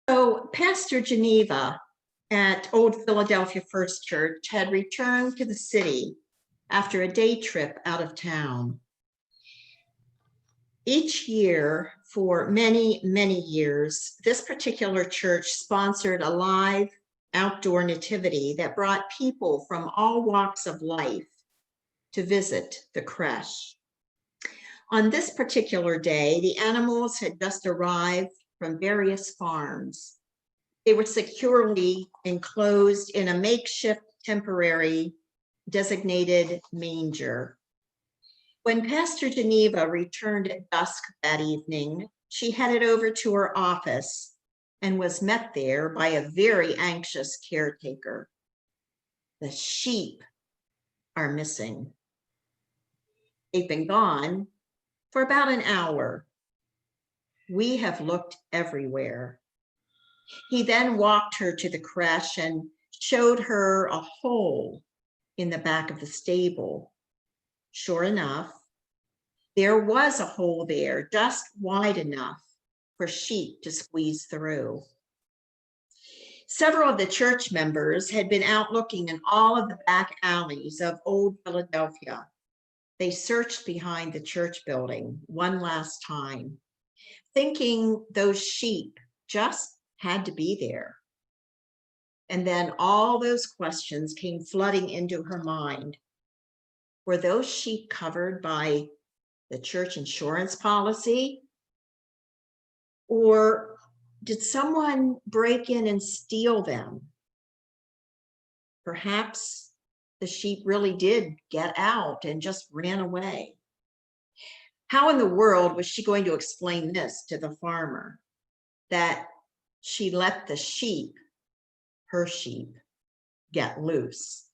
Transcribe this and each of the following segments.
So Pastor Geneva at Old Philadelphia First Church had returned to the city after a day trip out of town. Each year, for many, many years, this particular church sponsored a live outdoor nativity that brought people from all walks of life to visit the creche. On this particular day, the animals had just arrived from various farms. They were securely enclosed in a makeshift temporary designated manger. When Pastor Geneva returned at dusk that evening, she headed over to her office and was met there by a very anxious caretaker. The sheep are missing. They've been gone for about an hour. We have looked everywhere. He then walked her to the creche and showed her a hole in the back of the stable. Sure enough, there was a hole there just wide enough for sheep to squeeze through. Several of the church members had been out looking in all of the back alleys of Old Philadelphia. They searched behind the church building one last time, thinking those sheep just had to be there. And then all those questions came flooding into her mind. Were those sheep covered by the church insurance policy? Or did someone break in and steal them? Perhaps the sheep really did get out and just ran away. How in the world was she going to explain this to the farmer, that she let the sheep, her sheep, get loose?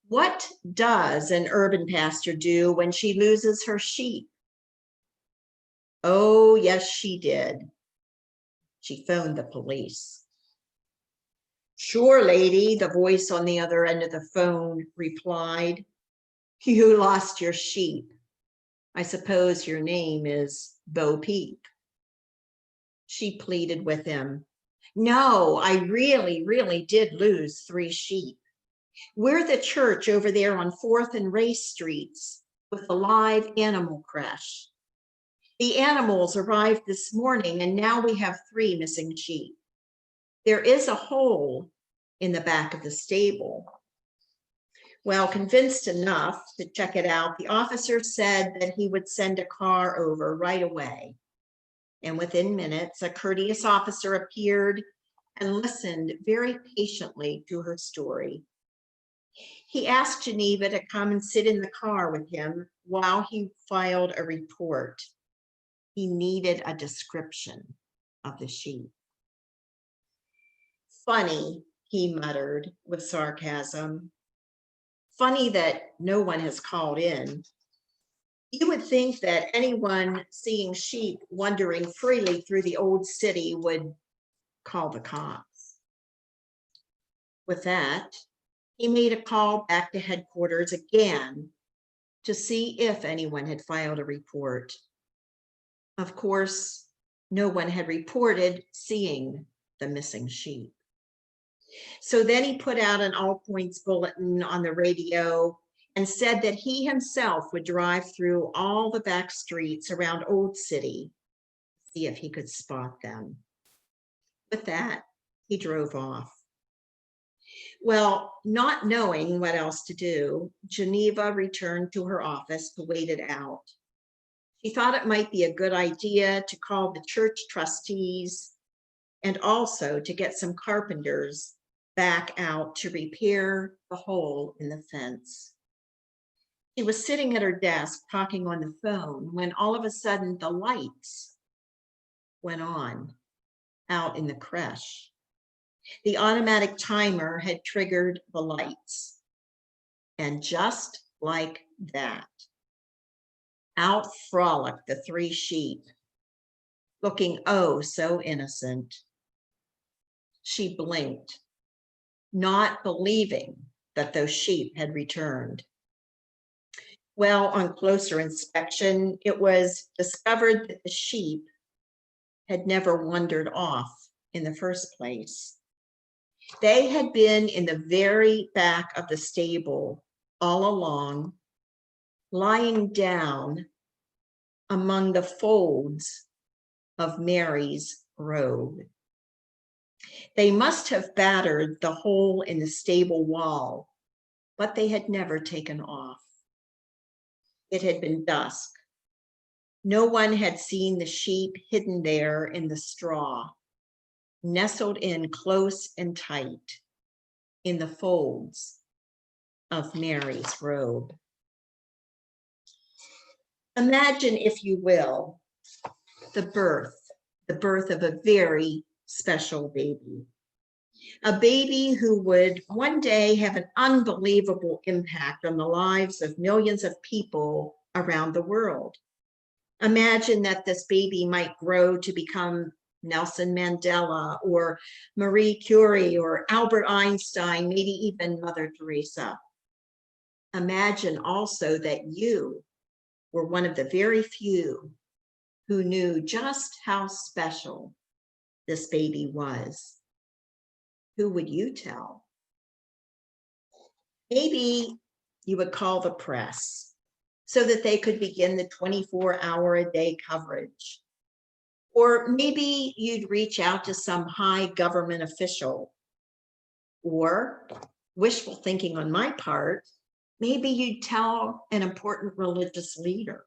What does an urban pastor do when she loses her sheep? Oh, yes, she did. She phoned the police. Sure, lady, the voice on the other end of the phone replied. You lost your sheep. I suppose your name is Bo Peep. She pleaded with him. No, I really did lose 3 sheep. We're the church over there on 4th and Race Streets with a live animal creche. The animals arrived this morning and now we have 3 missing sheep. There is a hole in the back of the stable. Well, convinced enough to check it out, the officer said that he would send a car over right away. And within minutes, a courteous officer appeared and listened very patiently to her story. He asked Geneva to come and sit in the car with him while he filed a report. He needed a description of the sheep. Funny, he muttered with sarcasm. Funny that no one has called in. You would think that anyone seeing sheep wandering freely through the old city would call the cops. With that, he made a call back to headquarters again to see if anyone had filed a report. Of course, no one had reported seeing the missing sheep. So then he put out an all points bulletin on the radio and said that he himself would drive through all the back streets around Old City, see if he could spot them. With that, he drove off. Well, not knowing what else to do, Geneva returned to her office to wait it out. She thought it might be a good idea to call the church trustees and also to get some carpenters back out to repair the hole in the fence. She was sitting at her desk talking on the phone when all of a sudden the lights went on out in the creche. The automatic timer had triggered the lights. And just like that, out frolicked the 3 sheep, looking oh so innocent. She blinked, not believing that those sheep had returned. Well, on closer inspection, it was discovered that the sheep had never wandered off in the first place. They had been in the very back of the stable all along, lying down among the folds of Mary's robe. They must have battered the hole in the stable wall, but they had never taken off. It had been dusk. No one had seen the sheep hidden there in the straw, nestled in close and tight in the folds of Mary's robe. Imagine, if you will, the birth of a very special baby. A baby who would one day have an unbelievable impact on the lives of millions of people around the world. Imagine that this baby might grow to become Nelson Mandela or Marie Curie or Albert Einstein, maybe even Mother Teresa. Imagine also that you were one of the very few who knew just how special this baby was. Who would you tell? Maybe you would call the press so that they could begin the 24-hour-a-day coverage. Or maybe you'd reach out to some high government official. Or, wishful thinking on my part, maybe you'd tell an important religious leader.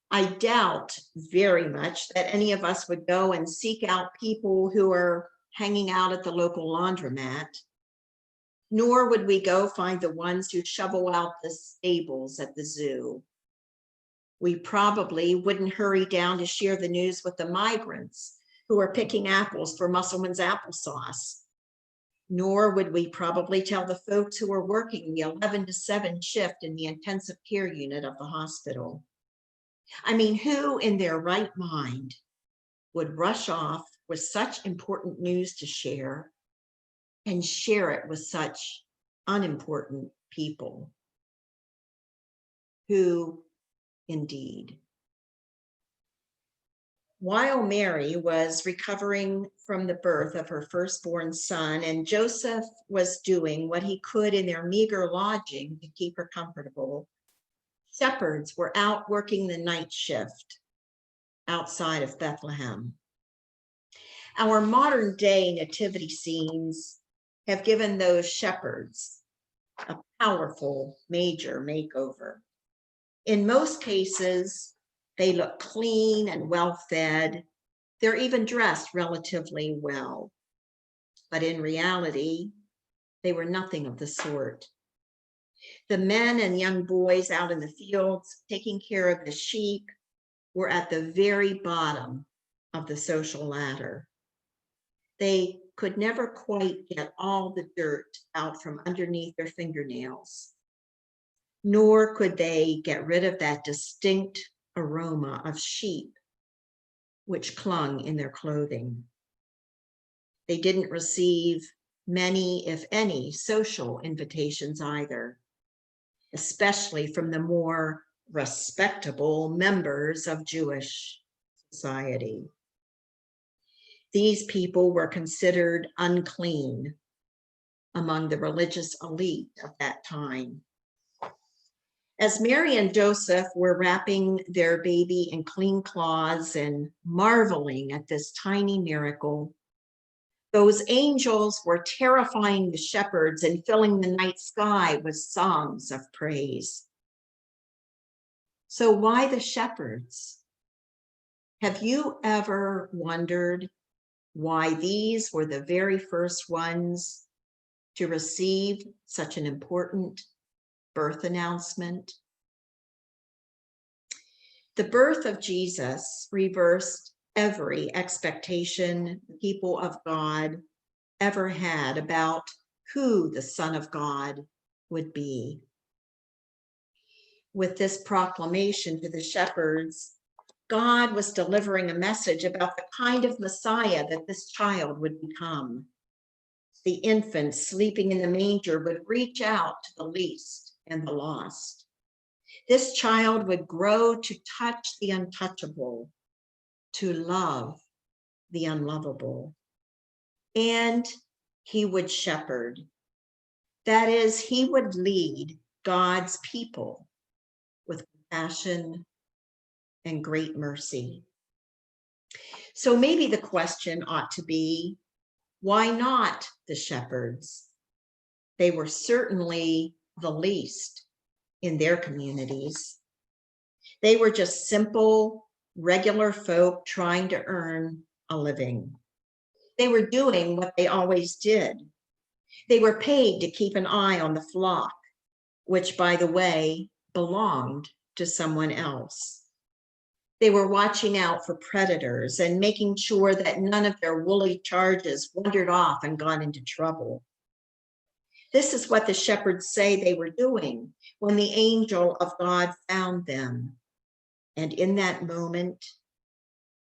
I doubt very much that any of us would go and seek out people who are hanging out at the local laundromat, nor would we go find the ones who shovel out the stables at the zoo. We probably wouldn't hurry down to share the news with the migrants who are picking apples for Musselman's applesauce. Nor would we probably tell the folks who are working the 11 to 7 shift in the intensive care unit of the hospital. I mean, who in their right mind would rush off with such important news to share and share it with such unimportant people? Who indeed? While Mary was recovering from the birth of her firstborn son and Joseph was doing what he could in their meager lodging to keep her comfortable, shepherds were out working the night shift outside of Bethlehem. Our modern day nativity scenes have given those shepherds a powerful major makeover. In most cases, they look clean and well-fed. They're even dressed relatively well. But in reality, they were nothing of the sort. The men and young boys out in the fields taking care of the sheep were at the very bottom of the social ladder. They could never quite get all the dirt out from underneath their fingernails, nor could they get rid of that distinct aroma of sheep which clung in their clothing. They didn't receive many, if any, social invitations either, especially from the more respectable members of Jewish society. These people were considered unclean among the religious elite of that time. As Mary and Joseph were wrapping their baby in clean cloths and marveling at this tiny miracle, those angels were terrifying the shepherds and filling the night sky with songs of praise. So why the shepherds? Have you ever wondered why these were the very first ones to receive such an important birth announcement? The birth of Jesus reversed every expectation the people of God ever had about who the Son of God would be. With this proclamation to the shepherds, God was delivering a message about the kind of Messiah that this child would become. The infant sleeping in the manger would reach out to the least and the lost. This child would grow to touch the untouchable, to love the unlovable. And he would shepherd. That is, he would lead God's people with compassion and great mercy. So maybe the question ought to be, why not the shepherds? They were certainly the least in their communities. They were just simple, regular folk trying to earn a living. They were doing what they always did. They were paid to keep an eye on the flock, which, by the way, belonged to someone else. They were watching out for predators and making sure that none of their woolly charges wandered off and got into trouble. This is what the shepherds say they were doing when the angel of God found them. And in that moment,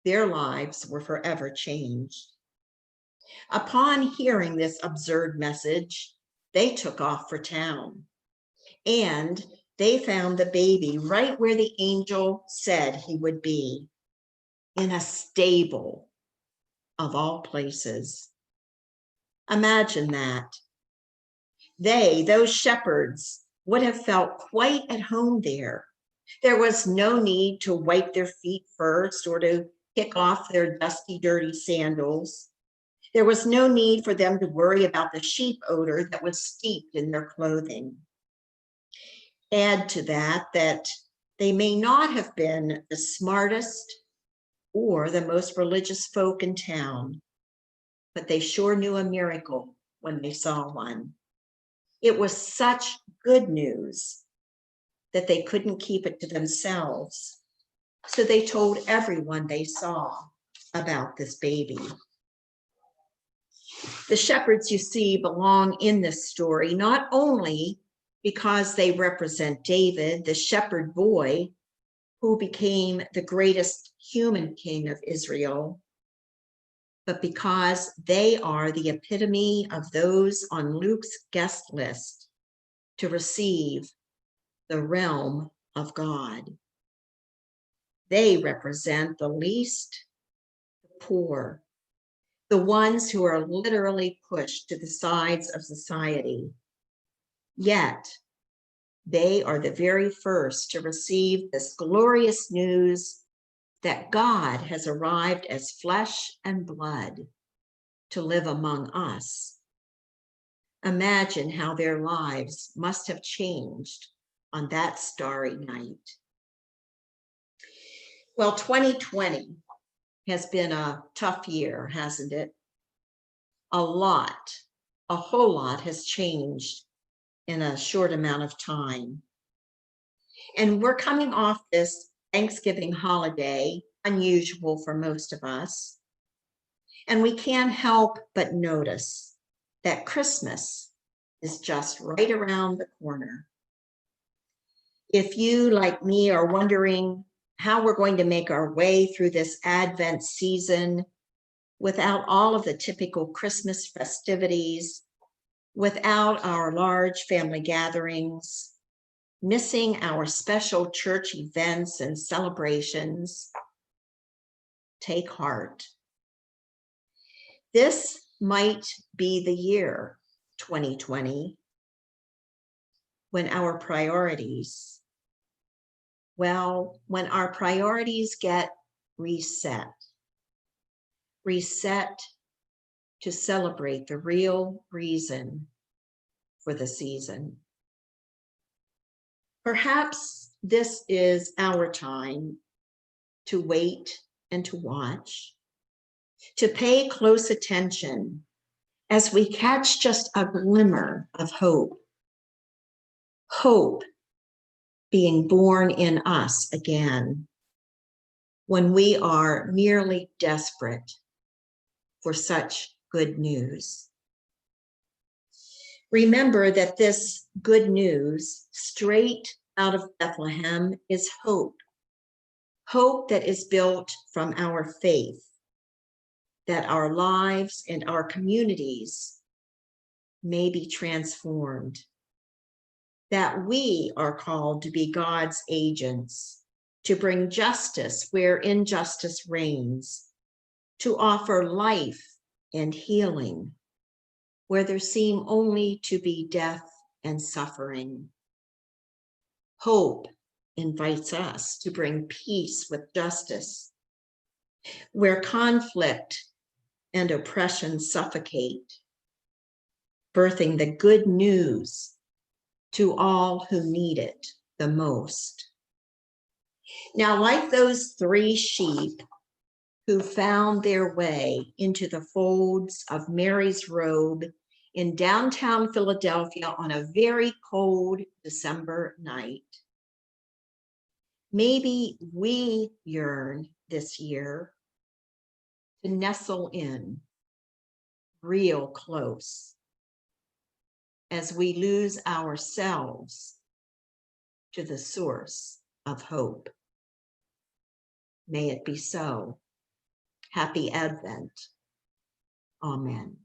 their lives were forever changed. Upon hearing this absurd message, they took off for town. And they found the baby right where the angel said he would be, in a stable of all places. Imagine that. Those shepherds, would have felt quite at home there. There was no need to wipe their feet first or to kick off their dusty, dirty sandals. There was no need for them to worry about the sheep odor that was steeped in their clothing. Add to that they may not have been the smartest or the most religious folk in town, but they sure knew a miracle when they saw one. It was such good news that they couldn't keep it to themselves. So they told everyone they saw about this baby. The shepherds, you see, belong in this story, not only because they represent David, the shepherd boy, who became the greatest human king of Israel, but because they are the epitome of those on Luke's guest list to receive the realm of God. They represent the least, the poor, the ones who are literally pushed to the sides of society. Yet, they are the very first to receive this glorious news that God has arrived as flesh and blood to live among us. Imagine how their lives must have changed on that starry night. Well, 2020 has been a tough year, hasn't it? A whole lot has changed in a short amount of time. And we're coming off this Thanksgiving holiday, unusual for most of us. And we can't help but notice that Christmas is just right around the corner. If you, like me, are wondering how we're going to make our way through this Advent season without all of the typical Christmas festivities, without our large family gatherings, missing our special church events and celebrations, take heart. This might be the year 2020 when our priorities get reset to celebrate the real reason for the season. Perhaps this is our time to wait and to watch, to pay close attention as we catch just a glimmer of hope. Hope being born in us again when we are merely desperate for such good news. Remember that this good news straight out of Bethlehem is hope. Hope that is built from our faith, that our lives and our communities may be transformed, that we are called to be God's agents, to bring justice where injustice reigns, to offer life and healing where there seem only to be death and suffering. Hope invites us to bring peace with justice where conflict and oppression suffocate, birthing the good news to all who need it the most. Now, like those 3 sheep who found their way into the folds of Mary's robe in downtown Philadelphia on a very cold December night, maybe we yearn this year to nestle in real close as we lose ourselves to the source of hope. May it be so. Happy Advent. Amen.